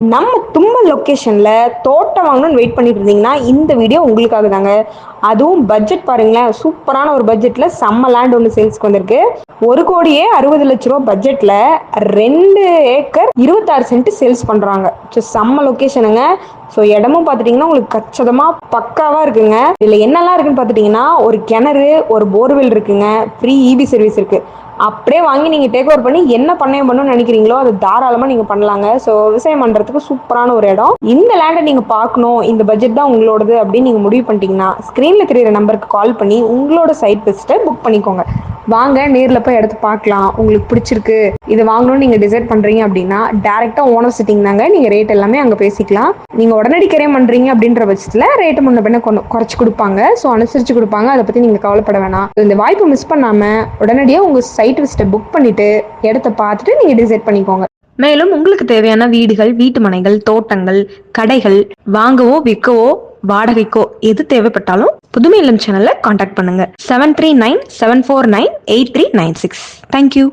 நம்ம தும்பல் லொக்கேஷன்ல தோட்டம் வாங்கணும்னு வெயிட் பண்ணிட்டு இருந்தீங்கன்னா இந்த வீடியோ உங்களுக்காக தாங்க. அதுவும் பட்ஜெட் பாருங்களேன், சூப்பரான ஒரு பட்ஜெட்ல செம்ம லேண்ட் ஒன்று சேல்ஸ்க்கு வந்திருக்கு. 1,60,00,000 பட்ஜெட்ல 2 ஏக்கர் 26 சென்ட் சேல்ஸ் பண்றாங்க. செம்ம லொக்கேஷனுங்க. ஸோ இடமும் பார்த்துட்டிங்கன்னா உங்களுக்கு கச்சிதமா பக்காவாக இருக்குங்க. இதில் என்னெல்லாம் இருக்குன்னு பார்த்துட்டிங்கன்னா ஒரு கிணறு, ஒரு போர்வெல் இருக்குங்க, ஃப்ரீ இபி சர்வீஸ் இருக்குது. அப்படியே வாங்கி நீங்கள் டேக் ஓவர் பண்ணி என்ன பண்ணையம் பண்ணணும்னு நினைக்கிறீங்களோ அது தாராளமாக நீங்கள் பண்ணலாங்க. ஸோ விவசாயம் பண்ணுறதுக்கு சூப்பரான ஒரு இடம். இந்த லேண்டை நீங்கள் பார்க்கணும், இந்த பட்ஜெட் தான் உங்களோடது அப்படின்னு நீங்கள் முடிவு பண்ணிட்டீங்கன்னா ஸ்க்ரீனில் தெரியிற நம்பருக்கு கால் பண்ணி உங்களோட சைட் விசிட்டை புக் பண்ணிக்கோங்க. வாங்க நேரில் போய் எடுத்து பார்க்கலாம். உங்களுக்கு பிடிச்சிருக்கு, இது வாங்கணும்னு நீங்கள் டிசைட் பண்ணுறீங்க அப்படின்னா டேரெக்டாக ஓனர் சிட்டிங் தாங்க. நீங்கள் ரேட் எல்லாமே அங்கே பேசிக்கலாம். நீங்கள் உடனடி கிரையம் பண்ணுறீங்க அப்படின்ற பட்சத்தில் ரேட்டு முன்ன பின்ன குறைச்சி கொடுப்பாங்க. ஸோ அனுசரித்து கொடுப்பாங்க. அதை பற்றி நீங்கள் கவலைப்பட வேணாம். இந்த வாய்ப்பை மிஸ் பண்ணாமல் உடனடியாக உங்கள் சைட் விசிட்டை புக் பண்ணிவிட்டு இடத்த பார்த்துட்டு நீங்கள் டிசைட் பண்ணிக்கோங்க. மேலும் உங்களுக்கு தேவையான வீடுகள், வீட்டு மனைகள், தோட்டங்கள், கடைகள் வாங்கவோ விற்கவோ வாடகைக்கோ எது தேவைப்பட்டாலும் புதுமை இல்லம் சேனல்ல கான்டாக்ட் பண்ணுங்க. 7397498396. தேங்க்யூ.